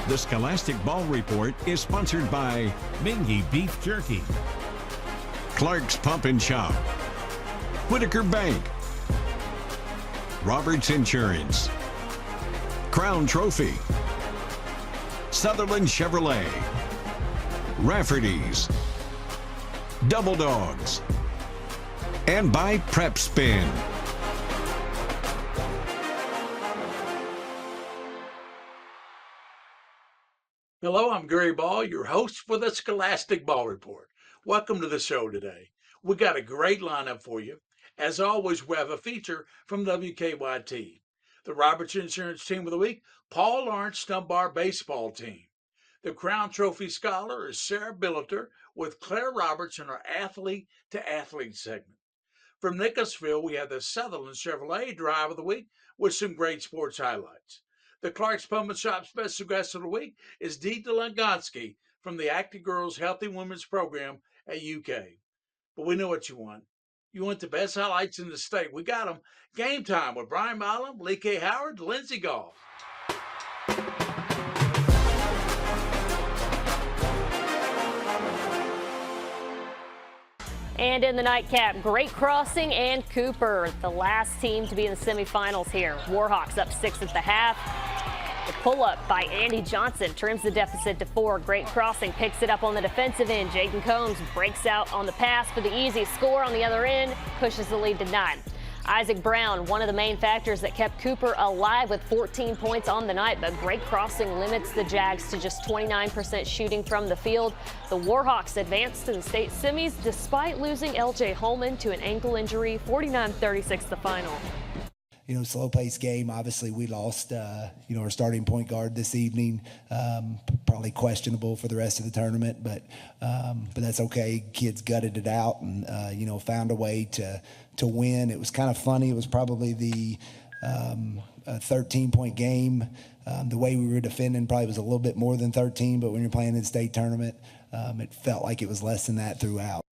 The Scholastic Ball Report is sponsored by Mingy Beef Jerky, Clark's Pump and Shop, Whitaker Bank, Roberts Insurance, Crown Trophy, Sutherland Chevrolet, Rafferty's, Double Dogs, and by Prep Spin. Hello, I'm Gary Ball, your host for the Scholastic Ball Report. Welcome to the show today. We got a great lineup for you. As always, we have a feature from WKYT. The Roberts Insurance Team of the Week, Paul Lawrence Dunbar Baseball Team. The Crown Trophy Scholar is Sarah Biliter with Claire Roberts in our Athlete to Athlete segment. From Nicholasville, we have the Sutherland Chevrolet Drive of the Week with some great sports highlights. The Clark's Pump and Shop Special Guest of the Week is Dlugonski from the Active Girls Healthy Women's Program at UK. But we know what you want. You want the best highlights in the state. We got them. Game Time with Brian Milam, Lee K. Howard, Lindsey Goff. And in the nightcap, Great Crossing and Cooper, the last team to be in the semifinals here. Warhawks up 6 at the half. The pull-up by Andy Johnson trims the deficit to 4. Great Crossing picks it up on the defensive end. Jaden Combs breaks out on the pass for the easy score on the other end, pushes the lead to 9. Isaac Brown, one of the main factors that kept Cooper alive with 14 points on the night, but Great Crossing limits the Jags to just 29% shooting from the field. The Warhawks advanced to the state semis despite losing L.J. Holman to an ankle injury, 49-36 the final. Slow-paced game. Obviously, we lost, our starting point guard this evening. Probably questionable for the rest of the tournament, but that's okay. Kids gutted it out and, found a way to win. It was kind of funny. It was probably the 13-point game. The way we were defending probably was a little bit more than 13, but when you're playing in the state tournament, it felt like it was less than that throughout.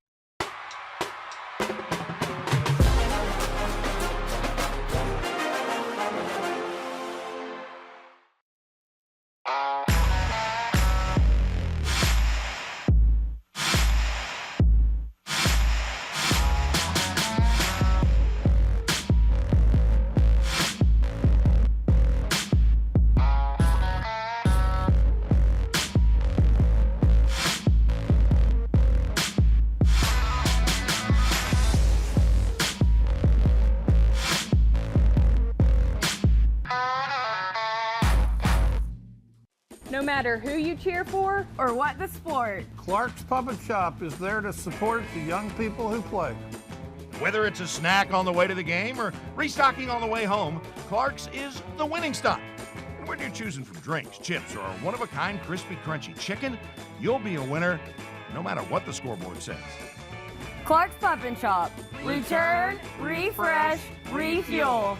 No matter who you cheer for or what the sport, Clark's Pump and Shop is there to support the young people who play. Whether it's a snack on the way to the game or restocking on the way home, Clark's is the winning stop. And when you're choosing from drinks, chips, or a one-of-a-kind crispy, crunchy chicken, you'll be a winner no matter what the scoreboard says. Clark's Pump and Shop. Return, refresh, refuel.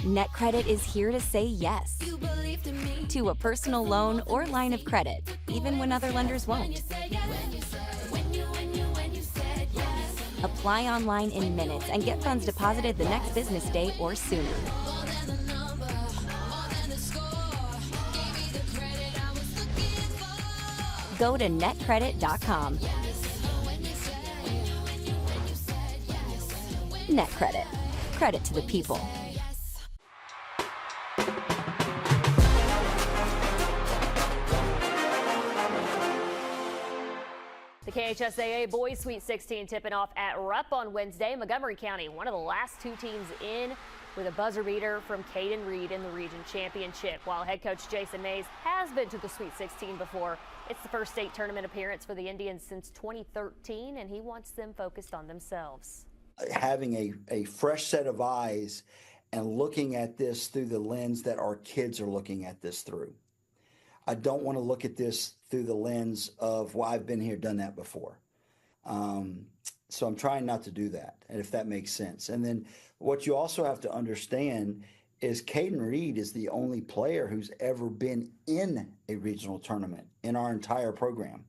NetCredit is here to say yes to a personal loan or line of credit, even when other lenders won't. Apply online in minutes and get funds deposited the next business day or sooner. Go to netcredit.com. NetCredit. Credit to the people. The KHSAA Boys Sweet 16 tipping off at Rupp on Wednesday. Montgomery County, one of the last two teams in with a buzzer beater from Caden Reed in the region championship. While head coach Jason Mays has been to the Sweet 16 before, it's the first state tournament appearance for the Indians since 2013, and he wants them focused on themselves. Having a fresh set of eyes and looking at this through the lens that our kids are looking at this through. I don't want to look at this through the lens of, well, I've been here, done that before. So I'm trying not to do that, and if that makes sense. And then what you also have to understand is Caden Reed is the only player who's ever been in a regional tournament in our entire program.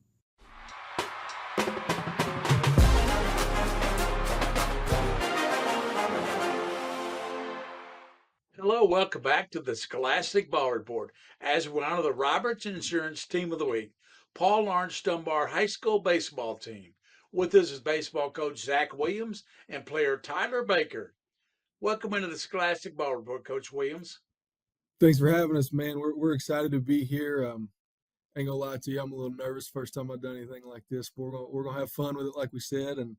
Hello, welcome back to the Scholastic Ball Report. As we honor the Roberts Insurance Team of the Week, Paul Lawrence Dunbar High School Baseball Team. With us is baseball coach Zach Williams and player Tyler Baker. Welcome into the Scholastic Ball Report, Coach Williams. Thanks for having us, man. We're excited to be here. Ain't gonna lie to you, I'm a little nervous. First time I've done anything like this, but we're gonna have fun with it, like we said, and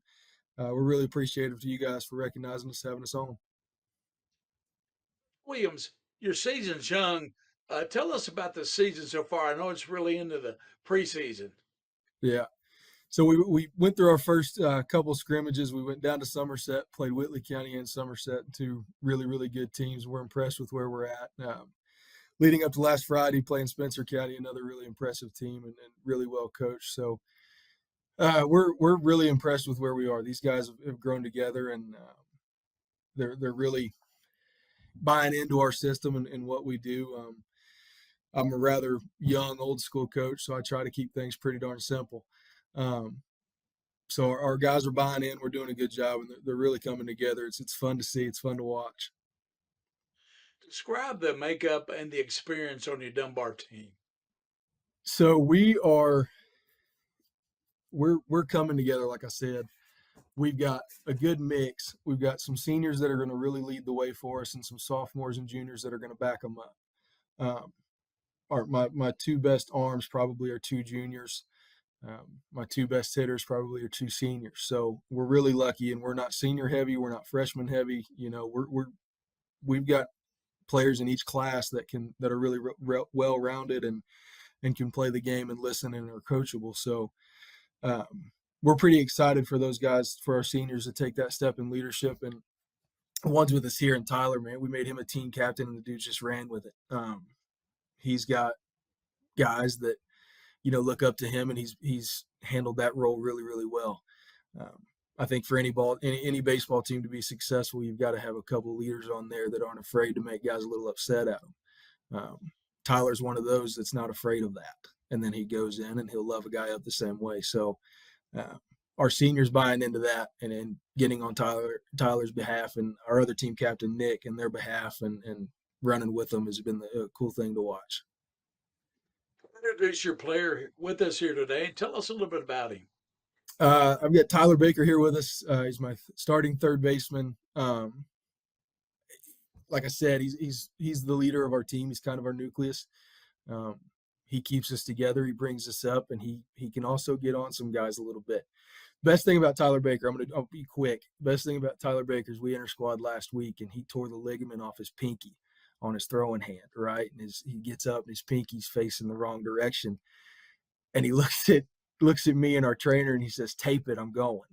we're really appreciative to you guys for recognizing us, having us on. Williams, your season's young. Tell us about the season so far. I know it's really into the preseason. Yeah. So we went through our first couple scrimmages. We went down to Somerset, played Whitley County and Somerset, two really, really good teams. We're impressed with where we're at. Leading up to last Friday, playing Spencer County, another really impressive team and really well coached. So we're really impressed with where we are. These guys have grown together, and they're really buying into our system and what we do. I'm a rather young, old school coach, so I try to keep things pretty darn simple. So our guys are buying in. We're doing a good job, and they're really coming together. It's fun to see. It's fun to watch. Describe the makeup and the experience on your Dunbar team. So we're coming together. Like I said, we've got a good mix. We've got some seniors that are going to really lead the way for us, and some sophomores and juniors that are going to back them up. My two best arms probably are two juniors. My two best hitters probably are two seniors. So we're really lucky, and we're not senior heavy. We're not freshman heavy. You know, we've got players in each class that are really well rounded and can play the game and listen and are coachable. So we're pretty excited for those guys, for our seniors, to take that step in leadership. And one's with us here in Tyler, man. We made him a team captain, and the dude just ran with it. He's got guys that, you know, look up to him, and he's handled that role really, really well. I think for any baseball team to be successful, you've got to have a couple of leaders on there that aren't afraid to make guys a little upset at them. Tyler's one of those that's not afraid of that. And then he goes in and he'll love a guy up the same way. So our seniors buying into that and getting on Tyler's behalf, and our other team captain, Nick, and their behalf, and running with them has been a cool thing to watch. Introduce your player with us here today. Tell us a little bit about him. I've got Tyler Baker here with us. He's my starting third baseman. Like I said, he's the leader of our team. He's kind of our nucleus. He keeps us together. He brings us up, and he can also get on some guys a little bit. Best thing about Tyler Baker, I'll be quick. Best thing about Tyler Baker is we inter-squad last week, and he tore the ligament off his pinky on his throwing hand, right? And he gets up, and his pinky's facing the wrong direction. And he looks at me and our trainer, and he says, "Tape it, I'm going."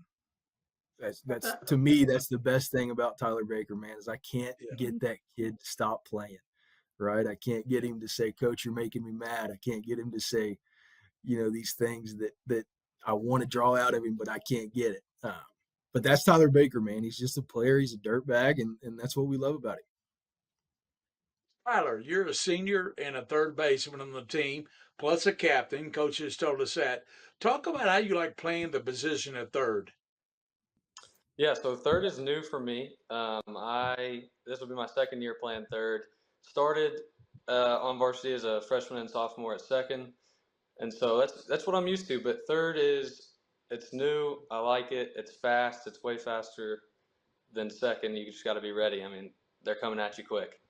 That's to me, that's the best thing about Tyler Baker, man, is I can't get that kid to stop playing, right? I can't get him to say, "Coach, you're making me mad." I can't get him to say, you know, these things that I want to draw out of him, but I can't get it. But that's Tyler Baker, man. He's just a player. He's a dirtbag, and that's what we love about him. Tyler, you're a senior and a third baseman on the team, plus a captain. Coach has told us that. Talk about how you like playing the position at third. Yeah, so third is new for me. This will be my second year playing third. Started on varsity as a freshman and sophomore at second, and so that's what I'm used to. But third it's new. I like it. It's fast. It's way faster than second. You just got to be ready. I mean, they're coming at you quick.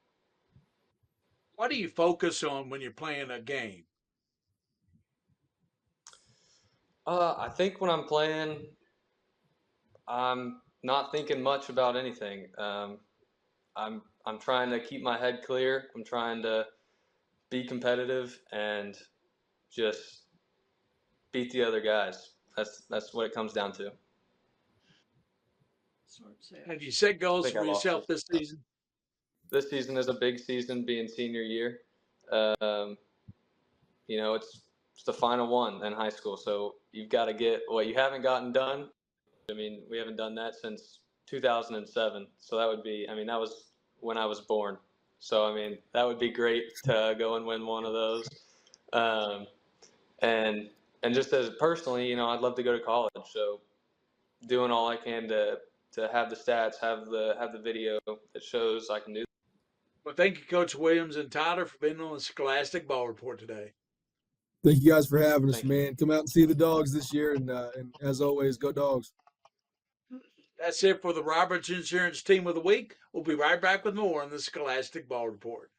What do you focus on when you're playing a game? I think when I'm playing, I'm not thinking much about anything. I'm trying to keep my head clear. I'm trying to be competitive and just beat the other guys. That's what it comes down to. Have you set goals for yourself this season? this season is a big season, being senior year. Um, it's the final one in high school, so you've got to get what you haven't gotten done. I mean, we haven't done that since 2007, so that was when I was born. So I mean, that would be great to go and win one of those. Um, and just as personally, I'd love to go to college. So doing all I can to have the stats, have the video that shows I can do. Well, thank you, Coach Williams and Tyler, for being on the Scholastic Ball Report today. Thank you guys for having us, Thank you. man. Come out and see the dogs this year, and as always, go dogs. That's it for the Roberts Insurance Team of the Week. We'll be right back with more on the Scholastic Ball Report.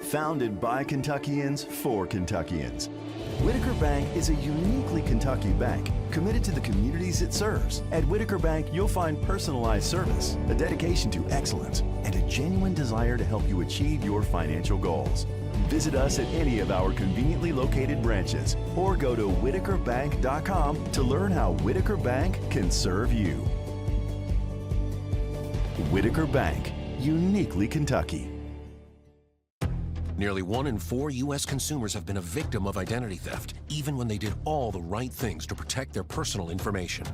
Founded by Kentuckians for Kentuckians, Whitaker Bank is a uniquely Kentucky bank committed to the communities it serves. At Whitaker Bank, you'll find personalized service, a dedication to excellence, and a genuine desire to help you achieve your financial goals. Visit us at any of our conveniently located branches or go to whitakerbank.com to learn how Whitaker Bank can serve you. Whitaker Bank, uniquely Kentucky. Nearly 1 in 4 U.S. consumers have been a victim of identity theft, even when they did all the right things to protect their personal information.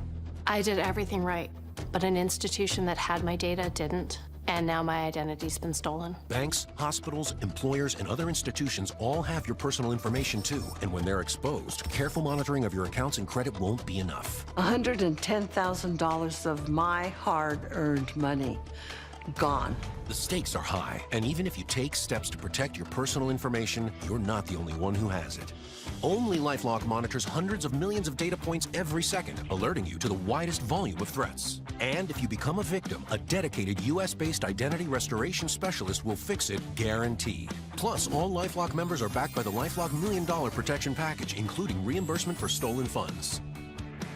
I did everything right, but an institution that had my data didn't, and now my identity's been stolen. Banks, hospitals, employers, and other institutions all have your personal information too, and when they're exposed, careful monitoring of your accounts and credit won't be enough. $110,000 of my hard-earned money gone. The stakes are high, and even if you take steps to protect your personal information, you're not the only one who has it. Only LifeLock monitors hundreds of millions of data points every second, alerting you to the widest volume of threats. And if you become a victim, a dedicated U.S.-based identity restoration specialist will fix it, guaranteed. Plus, all LifeLock members are backed by the LifeLock $1 Million Protection Package, including reimbursement for stolen funds.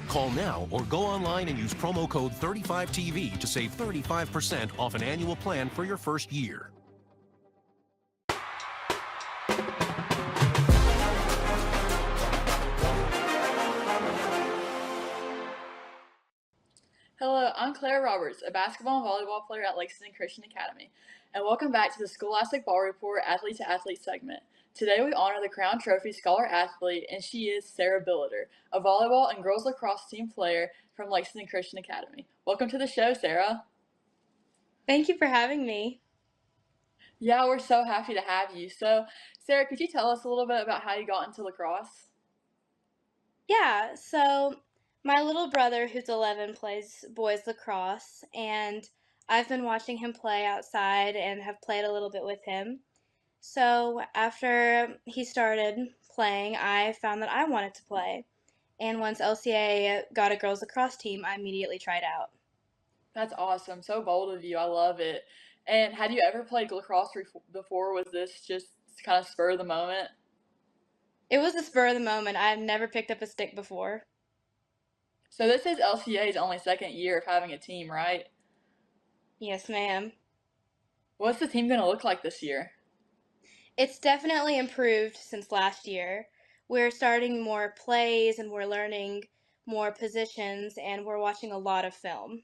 Call now or go online and use promo code 35TV to save 35% off an annual plan for your first year. Hello, I'm Claire Roberts, a basketball and volleyball player at Lexington Christian Academy, and welcome back to the Scholastic Ball Report Athlete to Athlete segment. Today we honor the Crown Trophy Scholar Athlete, and she is Sarah Biliter, a volleyball and girls lacrosse team player from Lexington Christian Academy. Welcome to the show, Sarah. Thank you for having me. Yeah, we're so happy to have you. So, Sarah, could you tell us a little bit about how you got into lacrosse? Yeah, so my little brother, who's 11, plays boys lacrosse, and I've been watching him play outside and have played a little bit with him. So after he started playing, I found that I wanted to play. And once LCA got a girls lacrosse team, I immediately tried out. That's awesome. So bold of you. I love it. And had you ever played lacrosse before? Was this just kind of spur of the moment? It was a spur of the moment. I've never picked up a stick before. So this is LCA's only second year of having a team, right? Yes, ma'am. What's the team going to look like this year? It's definitely improved since last year. We're starting more plays and we're learning more positions and we're watching a lot of film.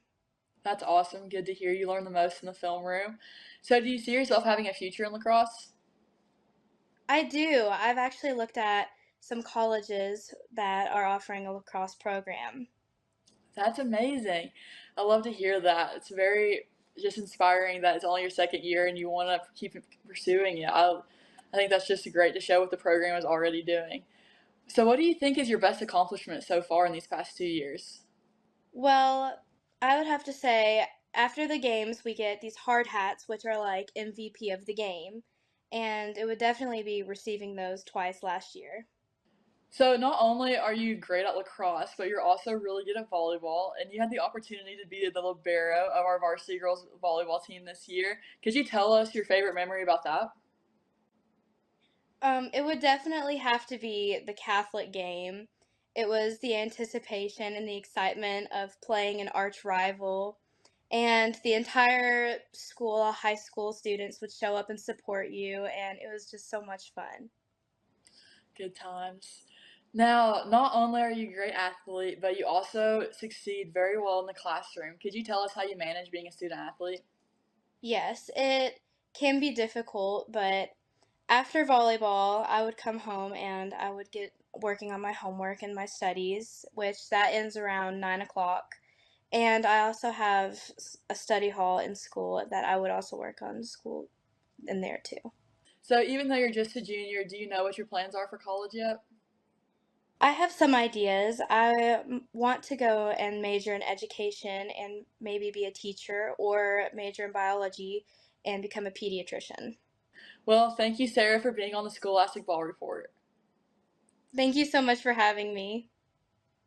That's awesome. Good to hear you learn the most in the film room. So do you see yourself having a future in lacrosse? I do. I've actually looked at some colleges that are offering a lacrosse program. That's amazing. I love to hear that. It's very just inspiring that it's only your second year and you want to keep pursuing it. I think that's just great to show what the program is already doing. So what do you think is your best accomplishment so far in these past 2 years? Well, I would have to say after the games we get these hard hats, which are like MVP of the game, and it would definitely be receiving those twice last year. So not only are you great at lacrosse, but you're also really good at volleyball, and you had the opportunity to be the libero of our varsity girls volleyball team this year. Could you tell us your favorite memory about that? It would definitely have to be the Catholic game. It was the anticipation and the excitement of playing an arch rival, and the entire school, high school students would show up and support you, and it was just so much fun. Good times. Now, not only are you a great athlete, but you also succeed very well in the classroom. Could you tell us how you manage being a student athlete? Yes, it can be difficult, but after volleyball, I would come home and I would get working on my homework and my studies, which that ends around 9 o'clock. And I also have a study hall in school that I would also work on school in there too. So even though you're just a junior, do you know what your plans are for college yet? I have some ideas. I want to go and major in education and maybe be a teacher or major in biology and become a pediatrician. Well, thank you, Sarah, for being on the Scholastic Ball Report. Thank you so much for having me.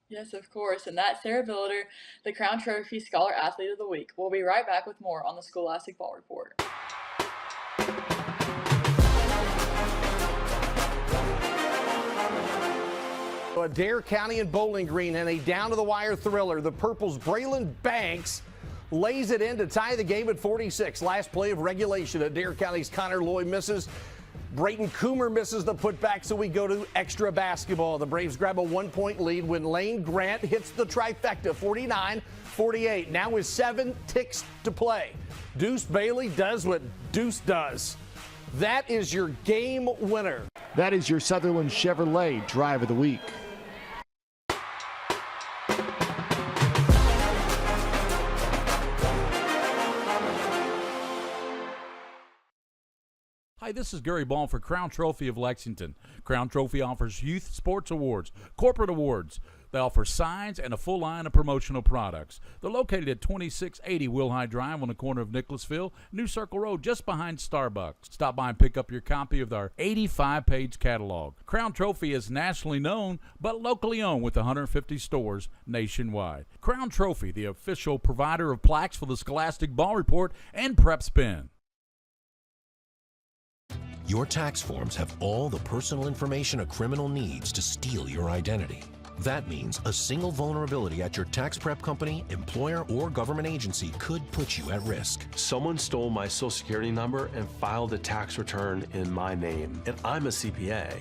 Yes, of course. And that's Sarah Biliter, the Crown Trophy Scholar Athlete of the Week. We'll be right back with more on the Scholastic Ball Report. Adair County and Bowling Green in a down-to-the-wire thriller. The Purple's Braylon Banks lays it in to tie the game at 46. Last play of regulation. Adair County's Connor Lloyd misses. Brayton Coomer misses the putback, so we go to extra basketball. The Braves grab a 1-point lead when Lane Grant hits the trifecta, 49-48. Now with 7 ticks to play. Deuce Bailey does what Deuce does. That is your game winner. That is your Sutherland Chevrolet Drive of the Week. Hi, this is Gary Ball for Crown Trophy of Lexington. Crown Trophy offers youth sports awards, corporate awards. They offer signs and a full line of promotional products. They're located at 2680 Wilhite Drive on the corner of Nicholasville, New Circle Road, just behind Starbucks. Stop by and pick up your copy of our 85-page catalog. Crown Trophy is nationally known, but locally owned with 150 stores nationwide. Crown Trophy, the official provider of plaques for the Scholastic Ball Report and Prep Spin. Your tax forms have all the personal information a criminal needs to steal your identity. That means a single vulnerability at your tax prep company, employer, or government agency could put you at risk. Someone stole my Social Security number and filed a tax return in my name, and I'm a CPA.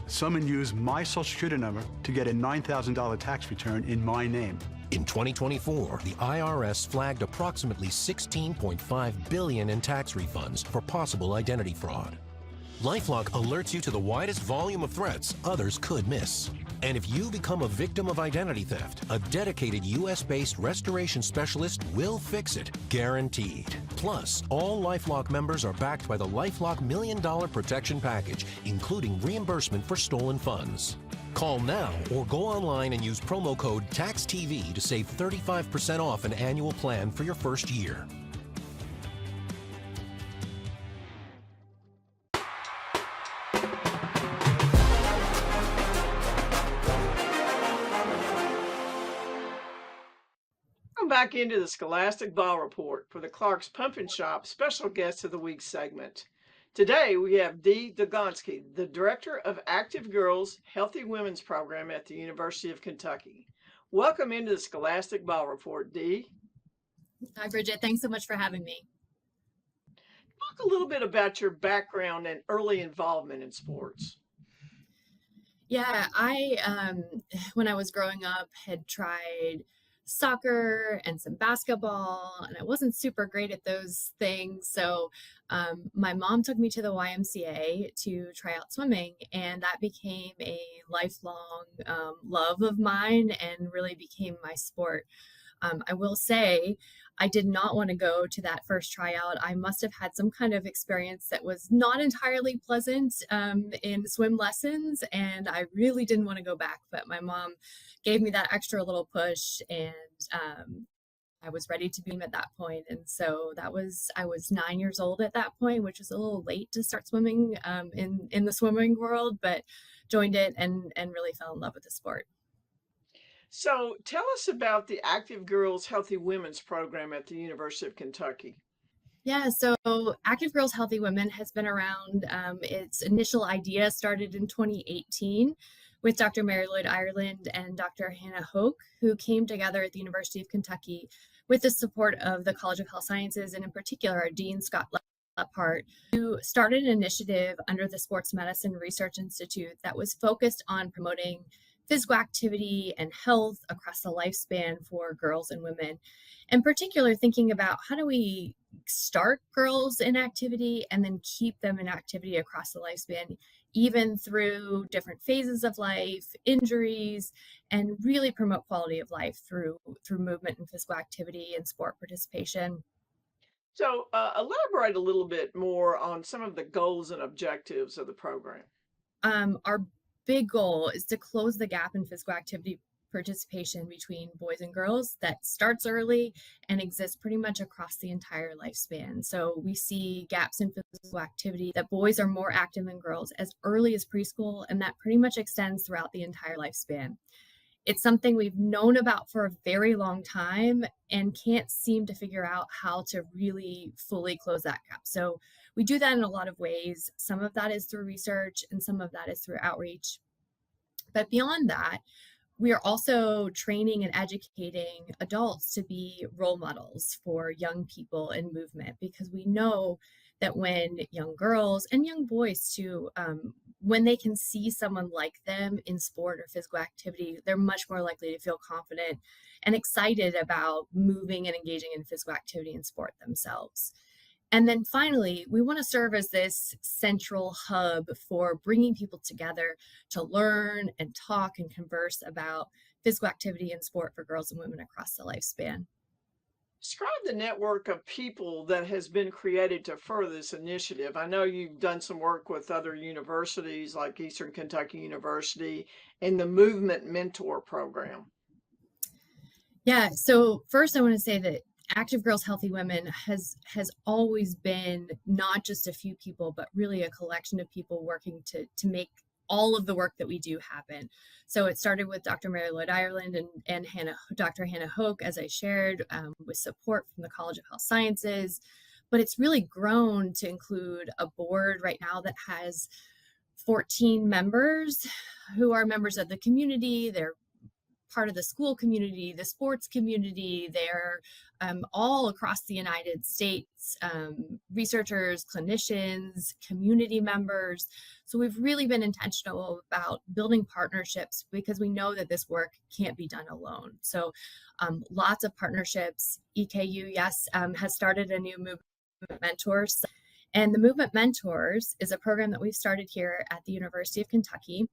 Someone used my Social Security number to get a $9,000 tax return in my name. In 2024, the IRS flagged approximately $16.5 billion in tax refunds for possible identity fraud. LifeLock alerts you to the widest volume of threats others could miss. And if you become a victim of identity theft, a dedicated U.S.-based restoration specialist will fix it, guaranteed. Plus, all LifeLock members are backed by the LifeLock $1 Million Protection Package, including reimbursement for stolen funds. Call now or go online and use promo code TAXTV to save 35% off an annual plan for your first year. Back into the Scholastic Ball Report for the Clark's Pumpkin Shop Special Guest of the Week segment. Today we have Dlugonski, the Director of Active Girls Healthy Women's Program at the University of Kentucky. Welcome into the Scholastic Ball Report, Dee. Hi, Bridget. Thanks so much for having me. Talk a little bit about your background and early involvement in sports. Yeah, when I was growing up, had tried soccer and some basketball, and I wasn't super great at those things. So my mom took me to the YMCA to try out swimming, and that became a lifelong love of mine and really became my sport. I will say I did not want to go to that first tryout. I must have had some kind of experience that was not entirely pleasant in swim lessons, and I really didn't want to go back. But my mom gave me that extra little push, and I was ready to beam at that point. And so I was 9 years old at that point, which was a little late to start swimming in the swimming world, but joined it and really fell in love with the sport. So tell us about the Active Girls Healthy Women's Program at the University of Kentucky. Yeah, so Active Girls Healthy Women has been around. Its initial idea started in 2018 with Dr. Mary Lloyd Ireland and Dr. Hannah Hoke, who came together at the University of Kentucky with the support of the College of Health Sciences, and in particular, our Dean Scott Leppard, who started an initiative under the Sports Medicine Research Institute that was focused on promoting physical activity and health across the lifespan for girls and women. In particular, thinking about how do we start girls in activity and then keep them in activity across the lifespan, even through different phases of life, injuries, and really promote quality of life through movement and physical activity and sport participation. So, elaborate a little bit more on some of the goals and objectives of the program. Our big goal is to close the gap in physical activity participation between boys and girls that starts early and exists pretty much across the entire lifespan. So we see gaps in physical activity that boys are more active than girls as early as preschool, and that pretty much extends throughout the entire lifespan. It's something we've known about for a very long time and can't seem to figure out how to really fully close that gap. So we do that in a lot of ways. Some of that is through research and some of that is through outreach. But beyond that, we are also training and educating adults to be role models for young people in movement, because we know that when young girls and young boys too, when they can see someone like them in sport or physical activity, they're much more likely to feel confident and excited about moving and engaging in physical activity and sport themselves. And then finally, we want to serve as this central hub for bringing people together to learn and talk and converse about physical activity and sport for girls and women across the lifespan. Describe the network of people that has been created to further this initiative. I know you've done some work with other universities like Eastern Kentucky University and the Movement Mentor Program. Yeah, so first I want to say that Active Girls, Healthy Women has always been not just a few people, but really a collection of people working to make all of the work that we do happen. So it started with Dr. Mary Lloyd Ireland and Dr. Hannah Hoke, as I shared, with support from the College of Health Sciences. But it's really grown to include a board right now that has 14 members who are members of the community. They're part of the school community, the sports community. They're all across the United States, researchers, clinicians, community members. So we've really been intentional about building partnerships because we know that this work can't be done alone. So lots of partnerships. EKU, yes, has started a new Movement Mentors. And the Movement Mentors is a program that we've started here at the University of Kentucky.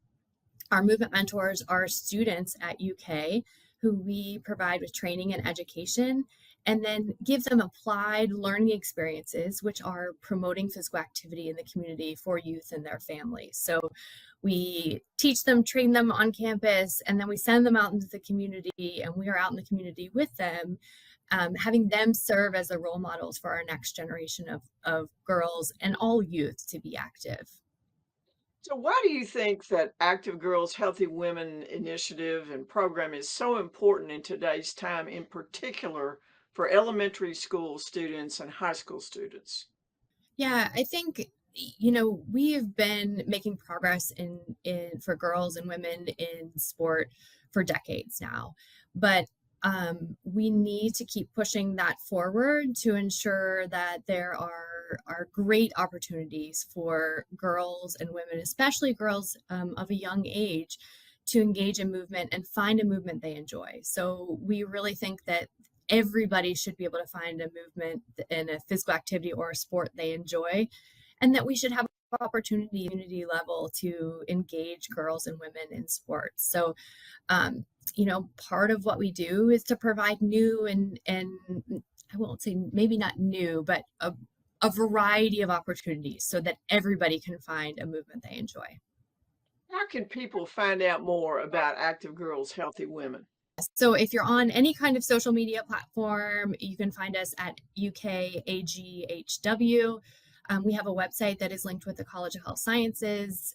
Our movement mentors are students at UK who we provide with training and education, and then give them applied learning experiences, which are promoting physical activity in the community for youth and their families. So we teach them, train them on campus, and then we send them out into the community, and we are out in the community with them, having them serve as the role models for our next generation of girls and all youth to be active. So why do you think that Active Girls, Healthy Women initiative and program is so important in today's time, in particular for elementary school students and high school students? Yeah, I think, we have been making progress in for girls and women in sport for decades now, but we need to keep pushing that forward to ensure that there are great opportunities for girls and women, especially girls of a young age, to engage in movement and find a movement they enjoy. So we really think that everybody should be able to find a movement in a physical activity or a sport they enjoy, and that we should have opportunity at community level to engage girls and women in sports. So part of what we do is to provide new and I won't say maybe not new, but a variety of opportunities so that everybody can find a movement they enjoy. How can people find out more about Active Girls, Healthy Women? So if you're on any kind of social media platform, you can find us at UKAGHW. We have a website that is linked with the College of Health Sciences.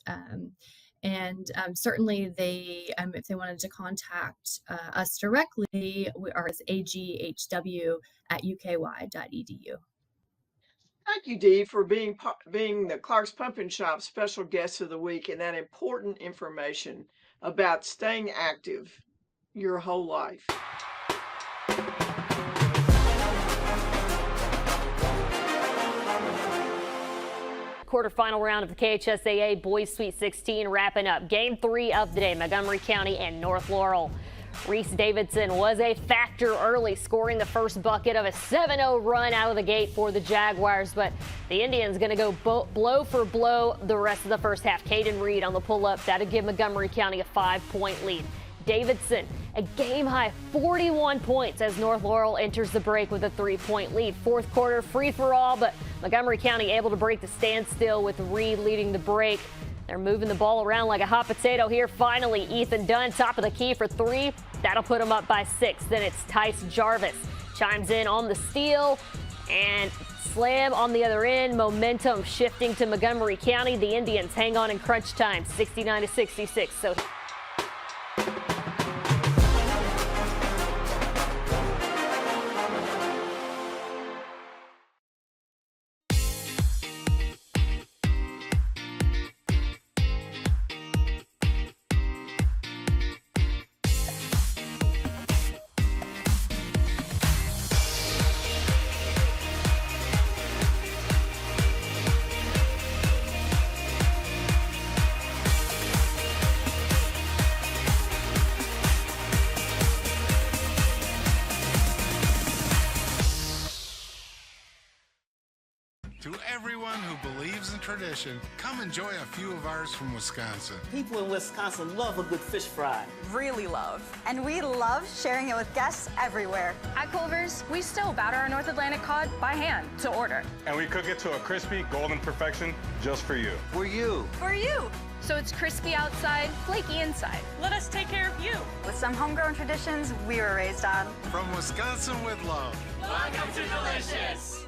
And certainly if they wanted to contact us directly, we are as aghw@uky.edu. Thank you, Dee, for being the Clark's Pumpkin Shop special guest of the week and that important information about staying active your whole life. quarterfinal round of the KHSAA Boys Sweet 16 wrapping up. Game 3 of the day, Montgomery County and North Laurel. Reese Davidson was a factor early, scoring the first bucket of a 7-0 run out of the gate for the Jaguars, but the Indians going to go blow for blow the rest of the first half. Caden Reed on the pull-up. That'll give Montgomery County a 5-point lead. Davidson, a game-high 41 points as North Laurel enters the break with a 3-point lead. Fourth quarter free-for-all, but Montgomery County able to break the standstill with Reed leading the break. They're moving the ball around like a hot potato here. Finally, Ethan Dunn, top of the key for 3. That'll put him up by 6. Then it's Tice Jarvis. Chimes in on the steal and slam on the other end. Momentum shifting to Montgomery County. The Indians hang on in crunch time, 69-66. So To everyone who believes in tradition, come enjoy a few of ours from Wisconsin. People in Wisconsin love a good fish fry. Really love. And we love sharing it with guests everywhere. At Culver's, we still batter our North Atlantic cod by hand to order. And we cook it to a crispy, golden perfection just for you. For you. For you. So it's crispy outside, flaky inside. Let us take care of you. With some homegrown traditions we were raised on. From Wisconsin with love. Welcome to Delicious.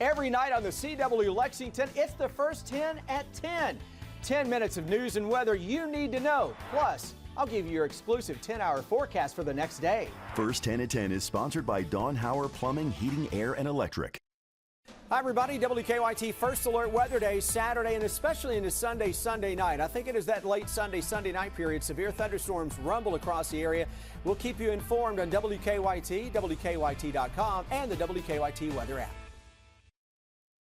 Every night on the CW Lexington, it's the first 10 at 10. 10 minutes of news and weather you need to know. Plus, I'll give you your exclusive 10-hour forecast for the next day. First 10 at 10 is sponsored by Dawn Hauer Plumbing, Heating, Air, and Electric. Hi, everybody. WKYT First Alert Weather Day, Saturday, and especially into Sunday night. I think it is that late Sunday night period. Severe thunderstorms rumble across the area. We'll keep you informed on WKYT, WKYT.com, and the WKYT Weather app.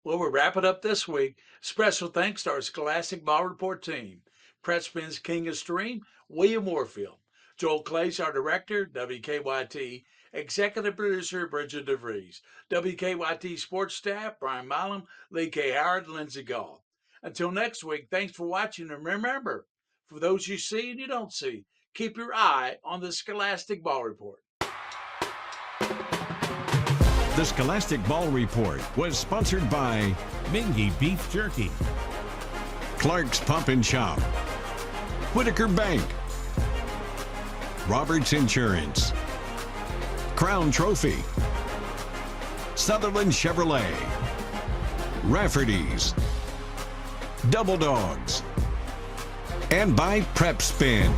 Well, we're wrapping up this week. Special thanks to our Scholastic Ball Report team. Pressman's King of Stream, William Warfield. Joel Clay's our director, WKYT. Executive producer, Bridget DeVries. WKYT sports staff, Brian Milam, Lee K. Howard, Lindsey Gall. Until next week, thanks for watching. And remember, for those you see and you don't see, keep your eye on the Scholastic Ball Report. The Scholastic Ball Report was sponsored by Mingy Beef Jerky, Clark's Pump and Shop, Whitaker Bank, Roberts Insurance, Crown Trophy, Sutherland Chevrolet, Rafferty's, Double Dogs, and by Prep Spin.